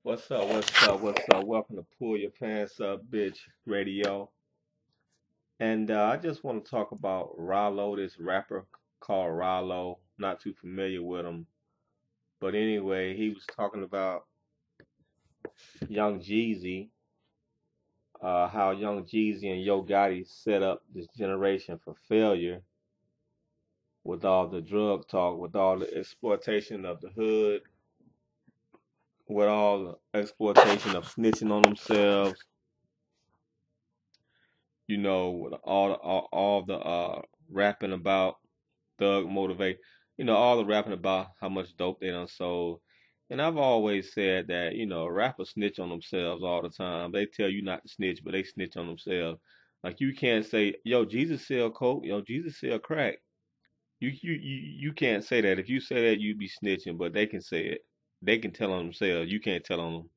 What's up? What's up? What's up? Welcome to Pull Your Pants Up, Bitch Radio. And I just want to talk about Rollo, this rapper called Rollo. Not too familiar with him. But anyway, he was talking about Young Jeezy, how Young Jeezy and Yo Gotti set up this generation for failure with all the drug talk, with all the exploitation of the hood, with all the exploitation of snitching on themselves, with all the rapping about thug motivate, all the rapping about how much dope they done sold. And I've always said that, rappers snitch on themselves all the time. They tell you not to snitch, but they snitch on themselves. Like you can't say, yo, Jesus sell coke, yo, Jesus sell crack. You can't say that. If you say that, you be snitching, but they can say it. They can tell on themselves. You can't tell on them.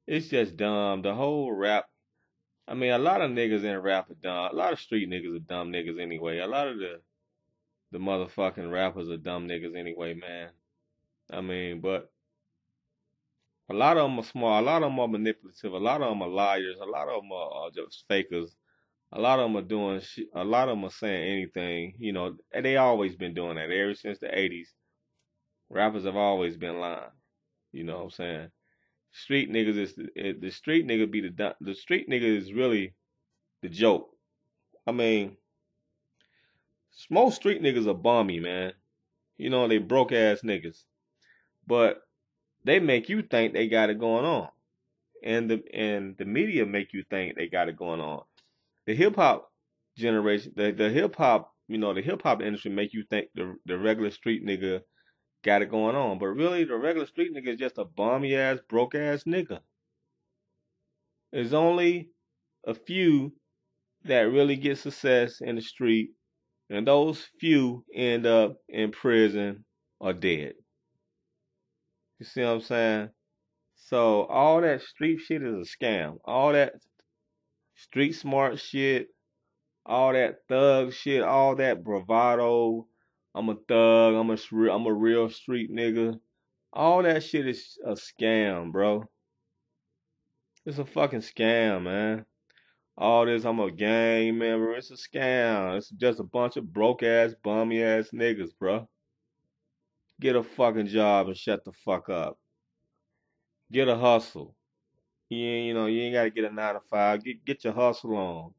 It's just dumb. The whole rap. I mean, a lot of niggas in rap are dumb. A lot of street niggas are dumb niggas anyway. A lot of the motherfucking rappers are dumb niggas anyway, man. I mean, but a lot of them are smart. A lot of them are manipulative. A lot of them are liars. A lot of them are just fakers. A lot of them are doing shit. A lot of them are saying anything. And they always been doing that ever since the 80s. Rappers have always been lying. You know what I'm saying? Street niggas the street nigga be the street nigga is really the joke. I mean, most street niggas are bummy, man. They broke ass niggas. But they make you think they got it going on. And the media make you think they got it going on. The hip hop generation, the hip hop, the hip hop industry make you think the regular street nigga got it going on. But really the regular street nigga is just a bummy ass, broke ass nigga. There's only a few that really get success in the street, and those few end up in prison or dead. You see what I'm saying? So all that street shit is a scam. All that street smart shit, all that thug shit, all that bravado. I'm a thug. I'm a real street nigga. All that shit is a scam, bro. It's a fucking scam, man. All this, I'm a gang member. It's a scam. It's just a bunch of broke ass, bummy ass niggas, bro. Get a fucking job and shut the fuck up. Get a hustle. You ain't gotta get a 9 to 5. Get your hustle on.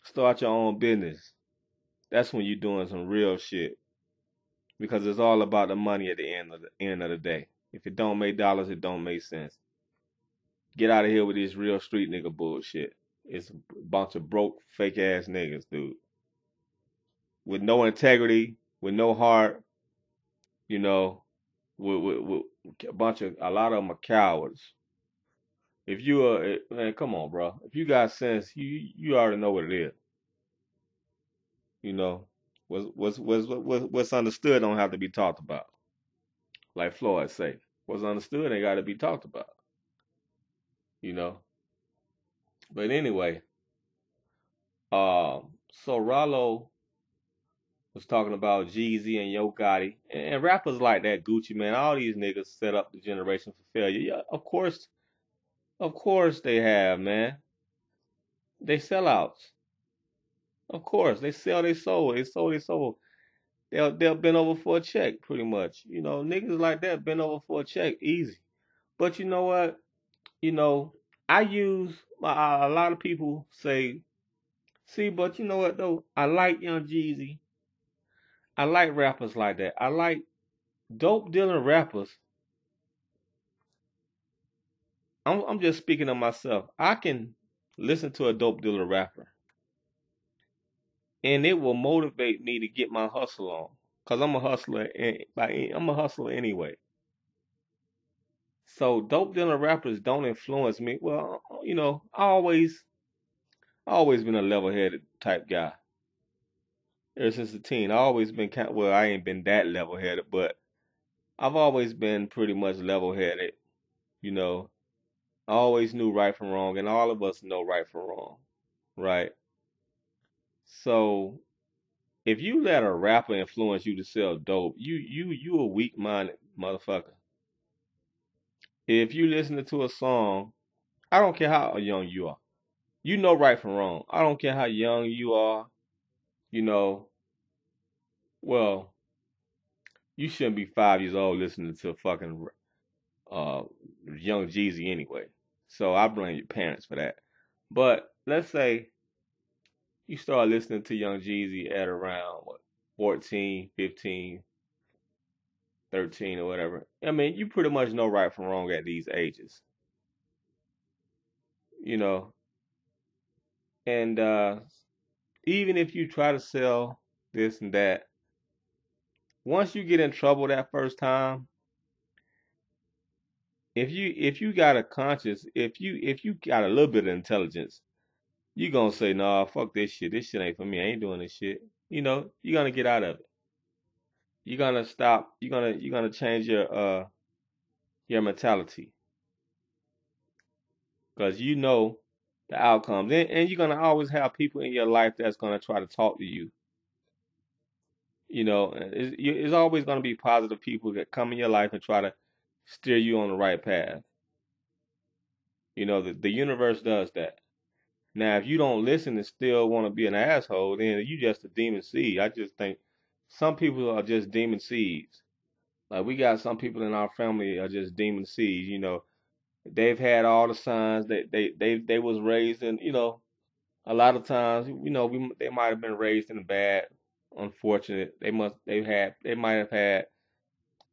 Start your own business. That's when you're doing some real shit. Because it's all about the money at the end of the day. If it don't make dollars, it don't make sense. Get out of here with this real street nigga bullshit. It's a bunch of broke, fake ass niggas, dude. With no integrity, with no heart, you know, with a lot of them are cowards. If you are, man, come on, bro. If you got sense, you already know what it is. You know, what's understood don't have to be talked about. Like Floyd say, what's understood ain't got to be talked about. You know. But anyway, so Rollo was talking about Jeezy and Yo Gotti and rappers like that, Gucci man. All these niggas set up the generation for failure. Yeah, of course they have, man. They sell outs. Of course, they sell their soul. They sold their soul. They'll bend over for a check, pretty much. Niggas like that bend over for a check, easy. But you know what? You know, I use a lot of people say, see, but you know what though? I like Young Jeezy. I like rappers like that. I like dope dealing rappers. I'm just speaking of myself. I can listen to a dope dealer rapper, and it will motivate me to get my hustle on. Cause I'm a hustler. I'm a hustler anyway. So dope dealing rappers don't influence me. Well, I always been a level-headed type guy. Ever since a teen, I always been well, I ain't been that level-headed, but I've always been pretty much level-headed. You know, I always knew right from wrong, and all of us know right from wrong, right? So if you let a rapper influence you to sell dope, you a weak-minded motherfucker. If you listening to a song, I don't care how young you are. You know right from wrong. I don't care how young you are. You know, well, you shouldn't be 5 years old listening to fucking uh Young Jeezy anyway. So I blame your parents for that. But let's say you start listening to Young Jeezy at around what 14, 15, 13 or whatever. I mean, you pretty much know right from wrong at these ages. You know, and even if you try to sell this and that, once you get in trouble that first time, if you got a conscience, if you got a little bit of intelligence, you gonna say, nah, fuck this shit. This shit ain't for me. I ain't doing this shit. You're gonna get out of it. You're gonna stop. You're gonna change your mentality because you know the outcomes, and you're gonna always have people in your life that's gonna try to talk to you. It's always gonna be positive people that come in your life and try to steer you on the right path. The universe does that. Now, if you don't listen and still want to be an asshole, then you just a demon seed. I just think some people are just demon seeds. Like we got some people in our family are just demon seeds. They've had all the signs that they was raised in. A lot of times, they might have been raised in a bad, unfortunate. They might have had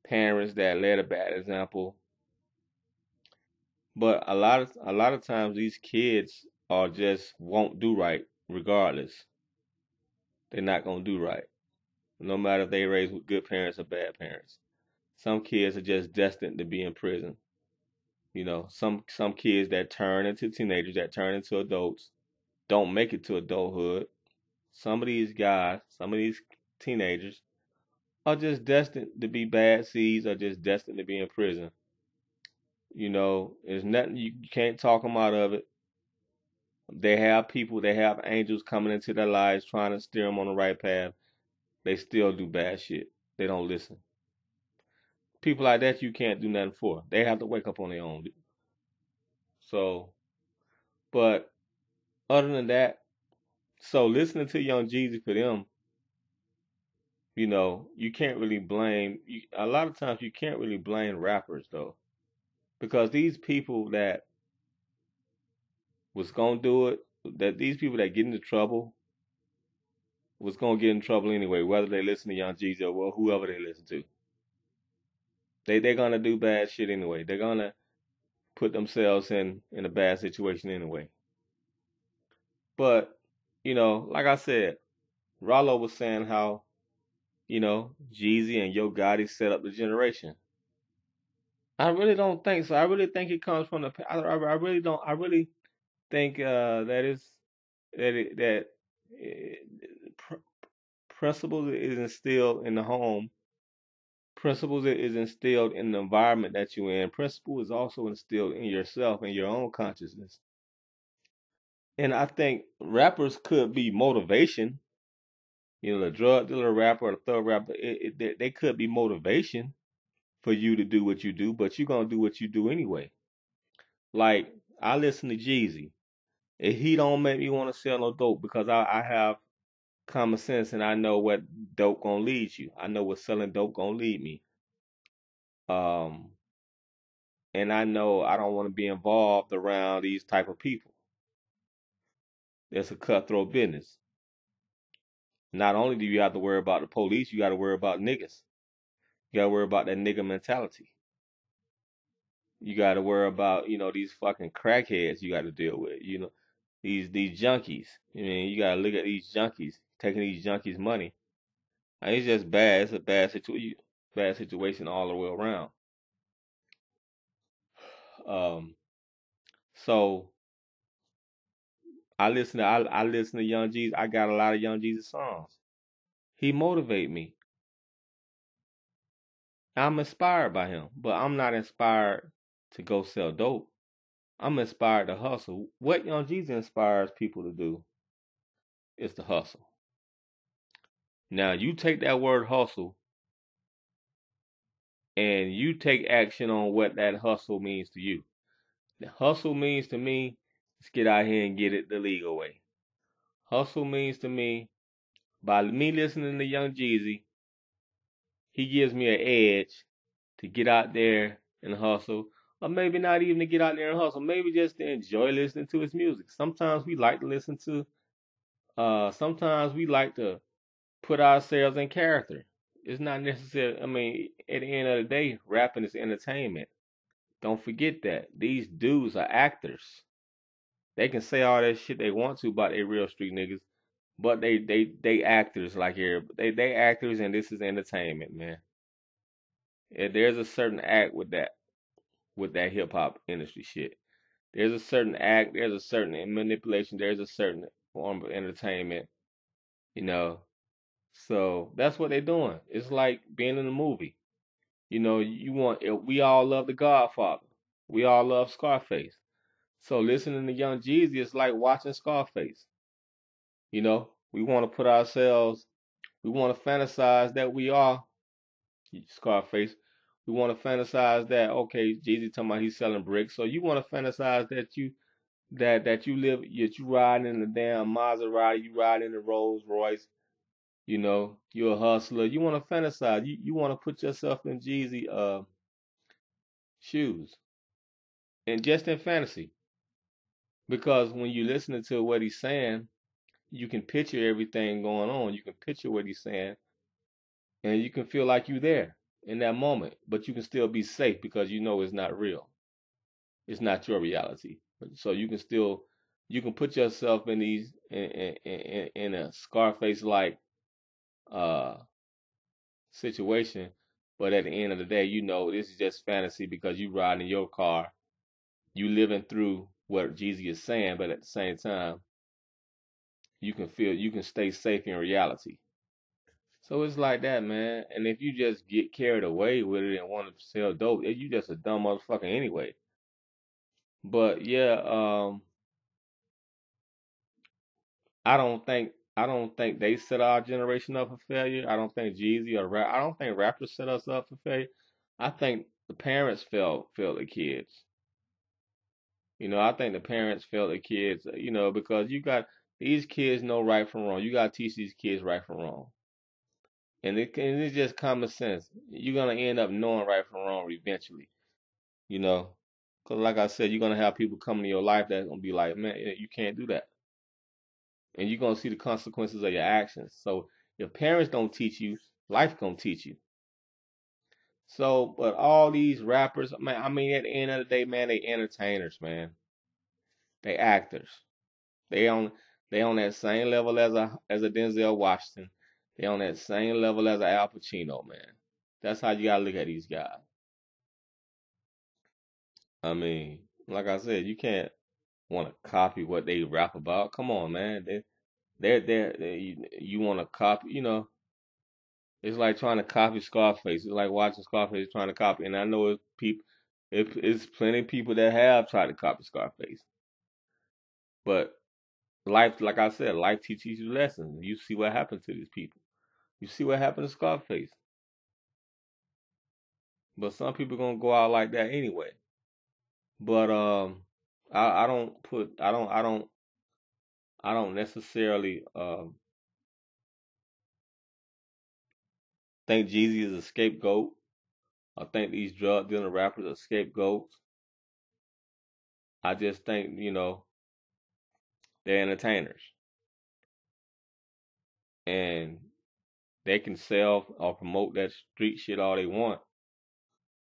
parents that led a bad example. But a lot of times these kids are just won't do right regardless. They're not gonna do right. No matter if they raised with good parents or bad parents. Some kids are just destined to be in prison. Some kids that turn into teenagers, that turn into adults, don't make it to adulthood. Some of these guys, some of these teenagers are just destined to be bad seeds, or just destined to be in prison. There's nothing you can't talk them out of it. They have angels coming into their lives trying to steer them on the right path. They still do bad shit. They don't listen. People like that you can't do nothing for. They have to wake up on their own. So, but other than that, so listening to Young Jeezy for them, you can't really blame. A lot of times you can't really blame rappers though, because these people that was gonna do it, that these people that get into trouble was gonna get in trouble anyway, whether they listen to Young Jeezy or well, whoever they listen to. They're gonna do bad shit anyway. They're gonna put themselves in a bad situation anyway. But like I said, Rollo was saying how Jeezy and Yo Gotti set up the generation. I really don't think so. I really think it comes from the. I really don't. I really think that is that pr- principles is instilled in the home. Principles is instilled in the environment that you're in. Principle is also instilled in yourself and your own consciousness. And I think rappers could be motivation. The drug dealer rapper or the thug rapper, they could be motivation for you to do what you do, but you're gonna do what you do anyway. Like I listen to Jeezy. If he don't make me want to sell no dope because I have common sense and I know what dope gonna lead you. I know what selling dope gonna lead me. Um, and I know I don't want to be involved around these type of people. It's a cutthroat business. Not only do you have to worry about the police, you got to worry about niggas. You got to worry about that nigga mentality. You got to worry about these fucking crackheads you got to deal with. These junkies. I mean, you got to look at these junkies taking these junkies money. It's just bad. It's a bad situation all the way around. Um, so I listen to Young Jeezy. I got a lot of Young Jeezy songs. He motivate me. I'm inspired by him, but I'm not inspired to go sell dope. I'm inspired to hustle. What Young Jeezy inspires people to do is to hustle. Now you take that word hustle and you take action on what that hustle means to you. The hustle means to me is get out here and get it the legal way. Hustle means to me, by me listening to Young Jeezy, he gives me an edge to get out there and hustle, or maybe not even to get out there and hustle, maybe just to enjoy listening to his music. Sometimes we like to listen to, sometimes we like to put ourselves in character. It's not necessary. I mean, at the end of the day, rapping is entertainment. Don't forget that these dudes are actors. They can say all that shit they want to about their real street niggas, but they actors like here. They actors, and this is entertainment, man. There's a certain act with that hip hop industry shit. There's a certain act. There's a certain manipulation. There's a certain form of entertainment. You know, so that's what they're doing. It's like being in a movie. You know, we all love The Godfather. We all love Scarface. So listening to Young Jeezy is like watching Scarface. You know, we want to put ourselves, we want to fantasize that we are Scarface. We want to fantasize that, okay, Jeezy talking about he's selling bricks. So you want to fantasize that you live, that you riding in the damn Maserati, you riding in the Rolls Royce. You know, you're a hustler. You want to fantasize. You want to put yourself in Jeezy shoes, and just in fantasy. Because when you're listening to what he's saying, you can picture everything going on. You can picture what he's saying, and you can feel like you're there in that moment. But you can still be safe because you know it's not real. It's not your reality. So you can still, you can put yourself in these in a Scarface like uh situation. But at the end of the day, you know this is just fantasy because you riding in your car, you living through what Jeezy is saying, but at the same time, you can stay safe in reality. So it's like that, man. And if you just get carried away with it and want to sell dope, you just a dumb motherfucker anyway. But yeah, I don't think they set our generation up for failure. I don't think Jeezy or I don't think rappers set us up for failure. I think the parents failed the kids. You know, I think the parents failed the kids. You know, because you got these kids know right from wrong. You got to teach these kids right from wrong. And it's just common sense. You're gonna end up knowing right from wrong eventually. You know, because like I said, you're gonna have people come into your life that's gonna be like, man, you can't do that, and you're gonna see the consequences of your actions. So if parents don't teach you, life gonna teach you. So, but all these rappers, man, I mean, at the end of the day, man, they entertainers, man. They actors. They on they on that same level as a Denzel Washington. They on that same level as a Al Pacino, man. That's how you gotta look at these guys. I mean, like I said, you can't want to copy what they rap about. Come on, man. You want to copy, you know, it's like trying to copy Scarface. It's like watching Scarface trying to copy. And I know it's plenty of people that have tried to copy Scarface. But life, like I said, life teaches you lessons. You see what happened to these people. You see what happened to Scarface. But some people gonna go out like that anyway. But I don't put I don't necessarily think Jeezy is a scapegoat. I think these drug dealing rappers are scapegoats. I just think, you know, they're entertainers and they can sell or promote that street shit all they want,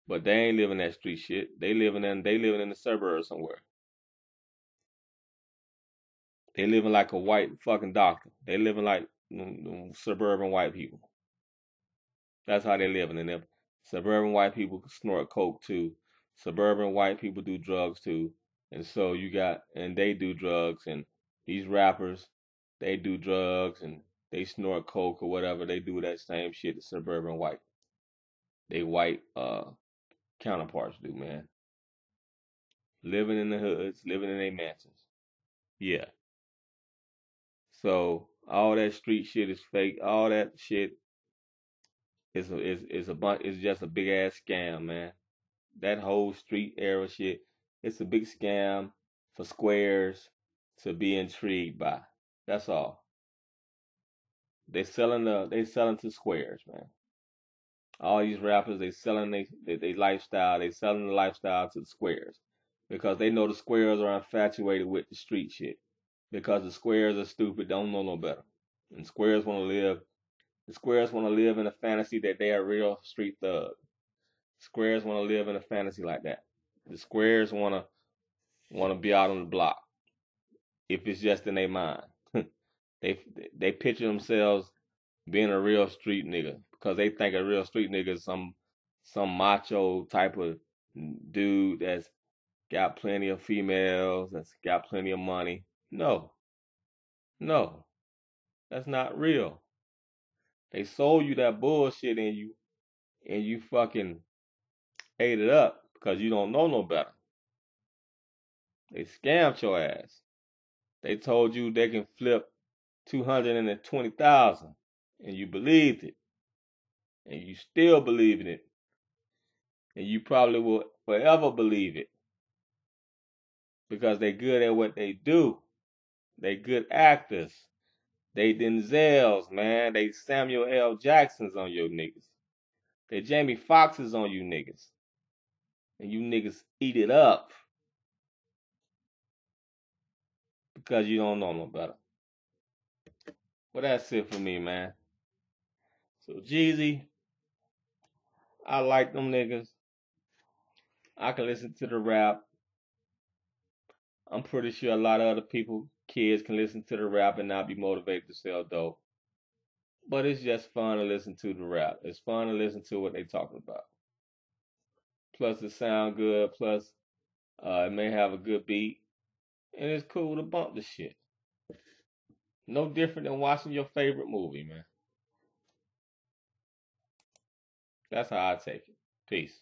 but they ain't living that street shit. They living in the suburbs somewhere. They living like a white fucking doctor. They living like suburban white people. That's how they living. And if suburban white people snort coke too, suburban white people do drugs too, and so you got and they do drugs, and these rappers they do drugs and they snort coke or whatever. They do that same shit that suburban white counterparts do, man. Living in the hoods, living in their mansions. Yeah. So all that street shit is fake. All that shit It's a bunch. It's just a big ass scam, man. That whole street era shit. It's a big scam for squares to be intrigued by. That's all. They selling to squares, man. All these rappers, they selling they lifestyle. They selling the lifestyle to the squares because they know the squares are infatuated with the street shit. Because the squares are stupid, don't know no better. And squares want to live. The squares want to live in a fantasy that they are real street thugs. Squares want to live in a fantasy like that. The squares want to be out on the block if it's just in their mind. they they picture themselves being a real street nigga because they think a real street nigga is some macho type of dude that's got plenty of females, that's got plenty of money. No, no, that's not real. They sold you that bullshit and you fucking ate it up because you don't know no better. They scammed your ass. They told you they can flip 220,000 and you believed it and you still believe in it and you probably will forever believe it because they good at what they do. They good actors. They Denzels, man. They Samuel L. Jacksons on your niggas. They Jamie Foxxes on you niggas. And you niggas eat it up because you don't know no better. Well, that's it for me, man. So Jeezy, I like them niggas. I can listen to the rap. I'm pretty sure a lot of other people, kids, can listen to the rap and not be motivated to sell dope. But it's just fun to listen to the rap. It's fun to listen to what they talking about. Plus, it sound good. Plus, it may have a good beat, and it's cool to bump the shit. No different than watching your favorite movie, man. That's how I take it. Peace.